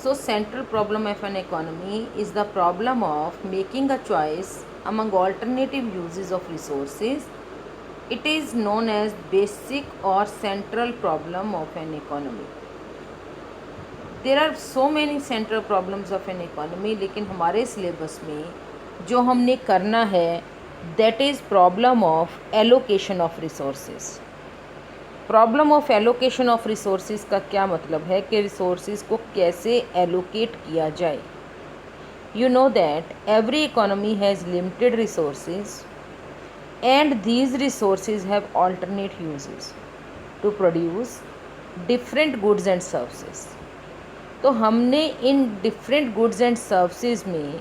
So central problem of an economy is the problem of making a choice among alternative uses of resources. It is known as basic or central problem of an economy. There are so many central problems of an economy, लेकिन हमारे syllabus में जो हमने करना है that is problem of allocation of resources. Problem of allocation of resources का क्या मतलब है कि रिसोर्सेज को कैसे एलोकेट किया जाए. You know that every economy has limited resources and these resources have alternate uses to produce different goods and services. तो हमने इन डिफरेंट गुड्स एंड सर्विसेज में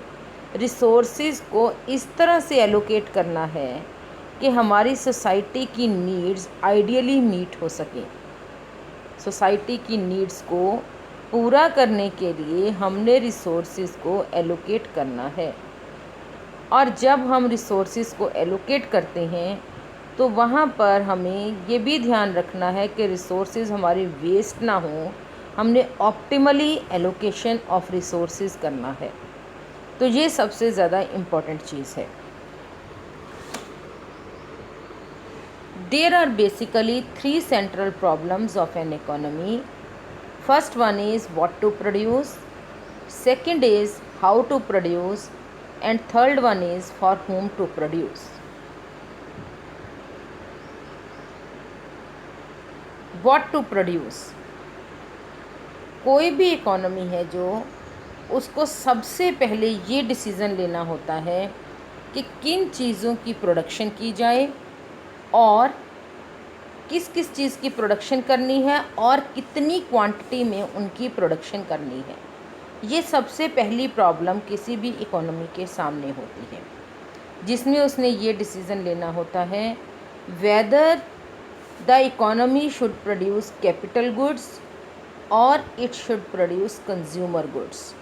रिसोर्सेज को इस तरह से एलोकेट करना है कि हमारी सोसाइटी की नीड्स आइडियली मीट हो सकें. सोसाइटी की नीड्स को पूरा करने के लिए हमने रिसोर्सेज को एलोकेट करना है. और जब हम रिसोर्सेज को एलोकेट करते हैं तो वहाँ पर हमें ये भी ध्यान रखना है कि रिसोर्सेज हमारे वेस्ट ना हों. हमने ऑप्टिमली एलोकेशन ऑफ रिसोर्सेज करना है. तो ये सबसे ज़्यादा इम्पॉर्टेंट चीज़ है. There are basically three central problems of an economy. First one is what to produce, second is how to produce, and third one is for whom to produce. What to produce. कोई भी economy है जो उसको सबसे पहले ये decision लेना होता है कि किन चीज़ों की प्रोडक्शन की जाए और किस किस चीज़ की प्रोडक्शन करनी है और कितनी क्वांटिटी में उनकी प्रोडक्शन करनी है. ये सबसे पहली प्रॉब्लम किसी भी इकोनॉमी के सामने होती है, जिसमें उसने ये डिसीज़न लेना होता है whether the economy should produce capital goods और it should produce consumer goods.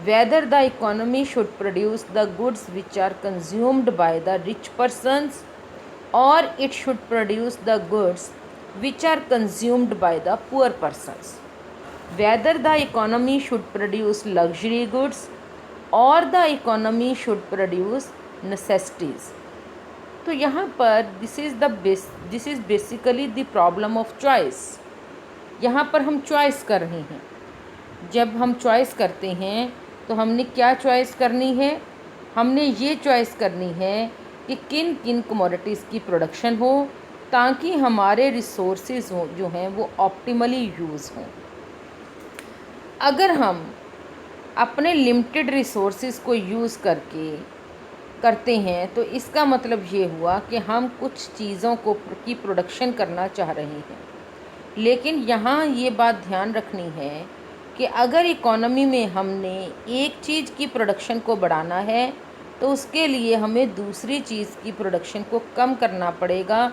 Whether the economy should produce the goods which are consumed by the rich persons or it should produce the goods which are consumed by the poor persons. Whether the economy should produce luxury goods or the economy should produce necessities. तो यहाँ पर this is basically the problem of choice. यहाँ पर हम choice कर रहे हैं. जब हम चॉइस करते हैं तो हमने क्या चॉइस करनी है? हमने ये चॉइस करनी है कि किन किन कमोडिटीज़ की प्रोडक्शन हो ताकि हमारे रिसोर्सेज हो जो हैं वो ऑप्टिमली यूज़ हों. अगर हम अपने लिमिटेड रिसोर्सेज को यूज़ करते हैं तो इसका मतलब ये हुआ कि हम कुछ चीज़ों की प्रोडक्शन करना चाह रहे हैं. लेकिन यहाँ ये बात ध्यान रखनी है कि अगर इकोनॉमी में हमने एक चीज़ की प्रोडक्शन को बढ़ाना है तो उसके लिए हमें दूसरी चीज़ की प्रोडक्शन को कम करना पड़ेगा,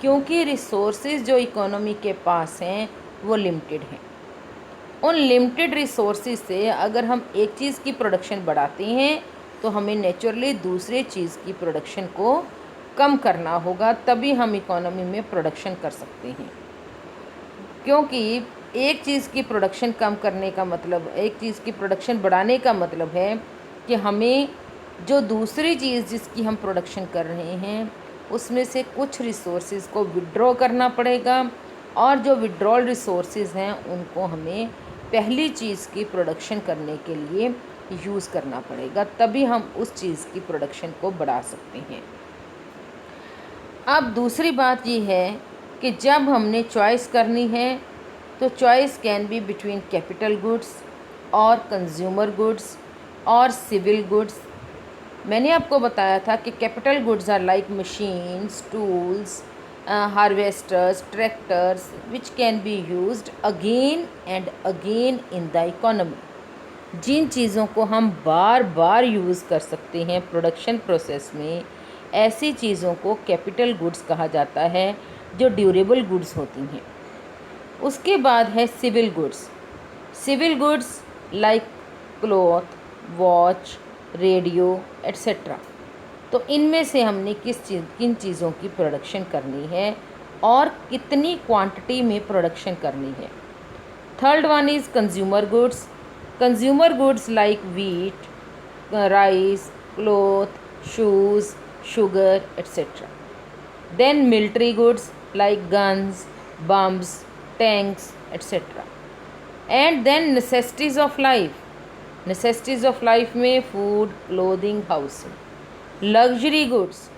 क्योंकि रिसोर्सेज जो इकोनॉमी के पास हैं वो लिमिटेड हैं. उन लिमिटेड रिसोर्सेज से अगर हम एक चीज़ की प्रोडक्शन बढ़ाते हैं तो हमें नेचुरली दूसरे चीज़ की प्रोडक्शन को कम करना होगा, तभी हम इकोनॉमी में प्रोडक्शन कर सकते हैं. क्योंकि एक चीज़ की प्रोडक्शन कम करने का मतलब, एक चीज़ की प्रोडक्शन बढ़ाने का मतलब है कि हमें जो दूसरी चीज़ जिसकी हम प्रोडक्शन कर रहे हैं उसमें से कुछ रिसोर्सेज को विड्रॉ करना पड़ेगा, और जो विड्रॉल रिसोर्सेज हैं उनको हमें पहली चीज़ की प्रोडक्शन करने के लिए यूज़ करना पड़ेगा, तभी हम उस चीज़ की प्रोडक्शन को बढ़ा सकते हैं. अब दूसरी बात ये है कि जब हमने चॉइस करनी है तो choice can be between capital goods और कंज्यूमर गुड्स और सिविल गुड्स. मैंने आपको बताया था कि capital goods are like machines, tools, harvesters, tractors which can be used again and again in the economy. जिन चीज़ों को हम बार बार यूज़ कर सकते हैं प्रोडक्शन प्रोसेस में, ऐसी चीज़ों को कैपिटल गुड्स कहा जाता है जो ड्यूरेबल गुड्स होती हैं. उसके बाद है civil goods. Civil goods like cloth, watch, radio etcetera. तो इनमें से हमने किन चीज़ों की प्रोडक्शन करनी है और कितनी क्वांटिटी में प्रोडक्शन करनी है. Third one is consumer goods. Consumer goods like wheat, rice, cloth, shoes, sugar, etc. Then military goods like guns, bombs, tanks, etc. And then necessities of life. Necessities of life में food, clothing, housing. Luxury goods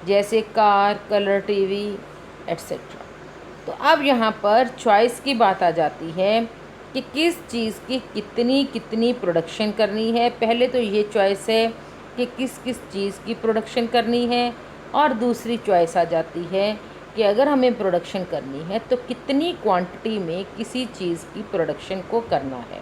जैसे car, colour TV, etc. तो अब यहाँ पर choice की बात आ जाती है कि किस चीज़ की कितनी कितनी प्रोडक्शन करनी है। पहले तो ये चॉइस है कि किस किस चीज़ की प्रोडक्शन करनी है, और दूसरी चॉइस आ जाती है कि अगर हमें प्रोडक्शन करनी है तो कितनी क्वांटिटी में किसी चीज़ की प्रोडक्शन को करना है।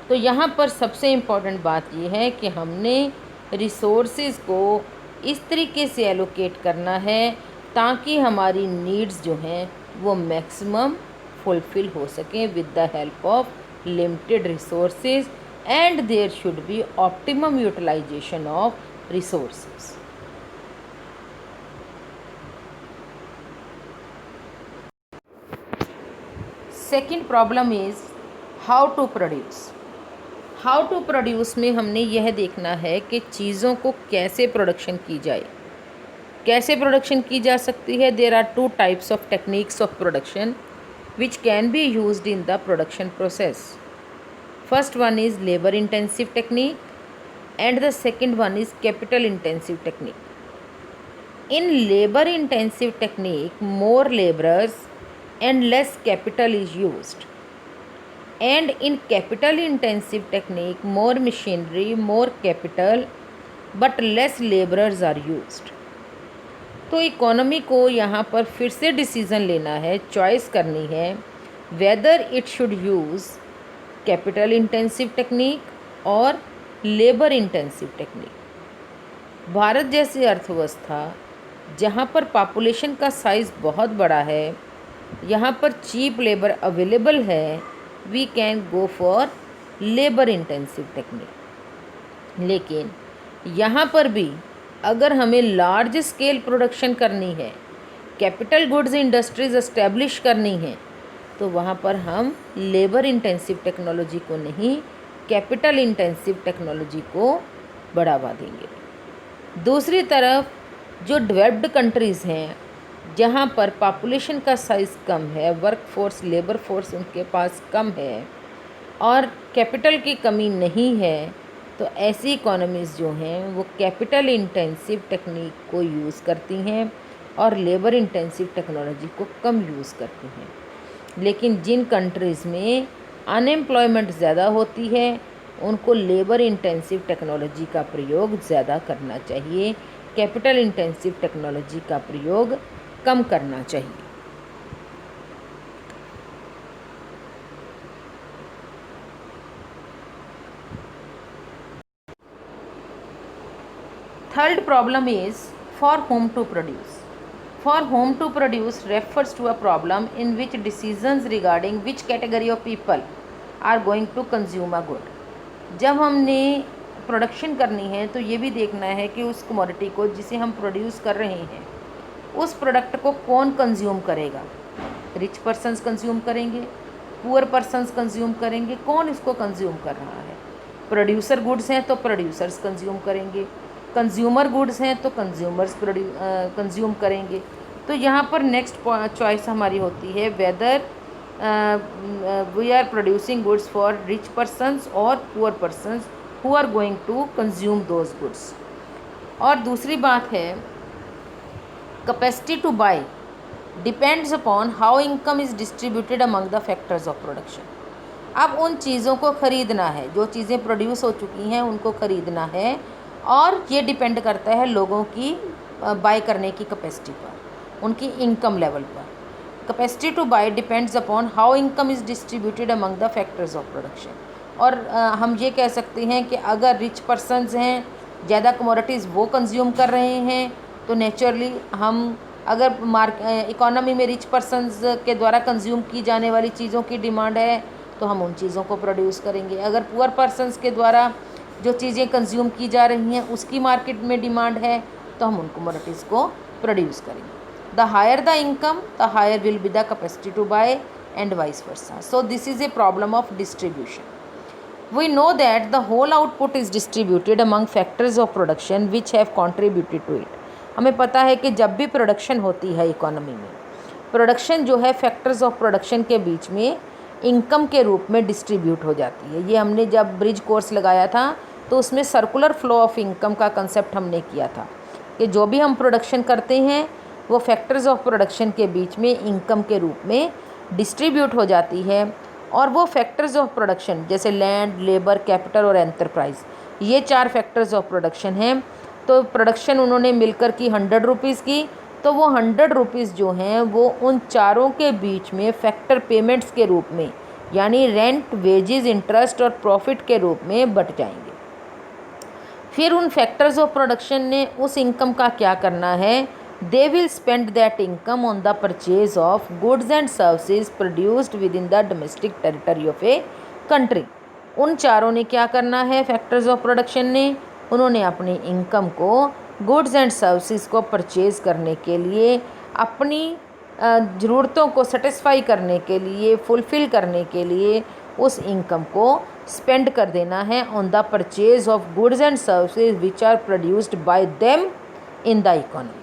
तो यहाँ पर सबसे इम्पॉर्टेंट बात ये है कि हमने रिसोर्सेज को इस तरीके से एलोकेट करना है ताकि हमारी नीड्स जो हैं वो मैक्सिमम फुलफ़िल हो सकें with the help of limited resources, and there should be optimum utilisation of resources. Second problem is how to produce. How to produce में हमने यह देखना है कि चीज़ों को कैसे प्रोडक्शन की जाए। कैसे प्रोडक्शन की जा सकती है? There are two types of techniques of production which can be used in the production process. First one is labour intensive technique and the second one is capital intensive technique. In labour intensive technique more labourers and less capital is used, and in capital intensive technique more machinery, more capital but less laborers are used। तो economy को यहाँ पर फिर से decision लेना है, choice करनी है whether it should use capital intensive technique और लेबर इंटेंसिव टेक्निक। भारत जैसी अर्थव्यवस्था जहाँ पर पॉपुलेशन का साइज़ बहुत बड़ा है, यहाँ पर चीप लेबर अवेलेबल है, we can go for labour intensive technique. लेकिन यहाँ पर भी अगर हमें लार्ज स्केल प्रोडक्शन करनी है, कैपिटल गुड्स इंडस्ट्रीज एस्टेब्लिश करनी है, तो वहाँ पर हम लेबर इंटेंसिव टेक्नोलॉजी को नहीं, कैपिटल इंटेंसिव टेक्नोलॉजी को बढ़ावा देंगे। दूसरी तरफ जो डेवलप्ड कंट्रीज़ हैं जहाँ पर पॉपुलेशन का साइज़ कम है, वर्क फोर्स लेबर फोर्स उनके पास कम है और कैपिटल की कमी नहीं है, तो ऐसी इकोनॉमीज़ जो हैं वो कैपिटल इंटेंसिव टेक्निक को यूज़ करती हैं और लेबर इंटेंसिव टेक्नोलॉजी को कम यूज़ करती हैं। लेकिन जिन कंट्रीज़ में अनएम्प्लॉयमेंट ज़्यादा होती है उनको लेबर इंटेंसिव टेक्नोलॉजी का प्रयोग ज़्यादा करना चाहिए, कैपिटल इंटेंसिव टेक्नोलॉजी का प्रयोग कम करना चाहिए। Third problem is for whom to produce. For whom to produce refers to a problem in which decisions regarding which category of people are going to consume a good. जब हमने production करनी है तो ये भी देखना है कि उस कमोडिटी को जिसे हम प्रोड्यूस कर रहे हैं उस प्रोडक्ट को कौन कंज्यूम करेगा। रिच पर्सन्स कंज्यूम करेंगे, पुअर पर्सन्स कंज्यूम करेंगे, कौन इसको कंज्यूम कर रहा है। प्रोड्यूसर गुड्स हैं तो प्रोड्यूसर्स कंज्यूम करेंगे, कंज्यूमर गुड्स हैं तो कंज्यूमर्स कंज्यूम करेंगे। तो यहाँ पर नेक्स्ट चॉइस हमारी होती है whether we are producing goods for rich persons और poor persons who are going to consume those goods. और दूसरी बात है capacity to buy depends upon how income is distributed among the factors of production. अब उन चीज़ों को ख़रीदना है, जो चीज़ें प्रोड्यूस हो चुकी हैं उनको ख़रीदना है, और ये डिपेंड करता है लोगों की बाय करने की कैपेसिटी पर, उनकी इनकम लेवल पर। Capacity to buy depends upon how income is distributed among the factors of production. और हम ये कह सकते हैं कि अगर रिच पर्सनस हैं, ज़्यादा कमोडिटीज़ वो कंज्यूम कर रहे हैं, तो नेचुरली हम अगर इकोनॉमी में रिच पर्सनस के द्वारा कंज्यूम की जाने वाली चीज़ों की डिमांड है तो हम उन चीज़ों को प्रोड्यूस करेंगे। अगर पुअर पर्सनस के द्वारा जो चीज़ें कंज्यूम की जा रही हैं उसकी मार्केट में डिमांड है तो हम उन कमोडिटीज़ को प्रोड्यूस करेंगे। The higher the income the higher will be the capacity to buy, and vice versa. So this is a problem of distribution. We know that the whole output is distributed among factors of production which have contributed to it. हमें पता है कि जब भी production होती है economy में, production जो है फैक्टर्स ऑफ प्रोडक्शन के बीच में इनकम के रूप में डिस्ट्रीब्यूट हो जाती है। ये हमने जब ब्रिज कोर्स लगाया था तो उसमें सर्कुलर फ्लो ऑफ इनकम का कंसेप्ट हमने किया था कि जो भी हम प्रोडक्शन करते हैं वो फैक्टर्स ऑफ प्रोडक्शन के बीच में इनकम के रूप में डिस्ट्रीब्यूट हो जाती है। और वो फैक्टर्स ऑफ प्रोडक्शन जैसे लैंड, लेबर, कैपिटल और एंटरप्राइज, ये 4 फैक्टर्स ऑफ प्रोडक्शन हैं। तो प्रोडक्शन उन्होंने मिलकर की 100 रुपीज़ की, तो वो 100 रुपीज़ जो हैं वो उन चारों के बीच में फैक्टर पेमेंट्स के रूप में, यानी रेंट, वेजेस, इंटरेस्ट और प्रॉफिट के रूप में बट जाएंगे। फिर उन फैक्टर्स ऑफ प्रोडक्शन ने उस इनकम का क्या करना है, they will spend that income on the purchase of goods and services produced with in the domestic territory of a country. उन चारों ने क्या करना है, फैक्टर्स ऑफ प्रोडक्शन ने, उन्होंने अपनी इनकम को गुड्स एंड सर्विसेज को परचेज़ करने के लिए, अपनी ज़रूरतों को सेटिस्फाई करने के लिए, फुलफ़िल करने के लिए उस इनकम को स्पेंड कर देना है on the purchase of goods and services which are produced by them in the economy.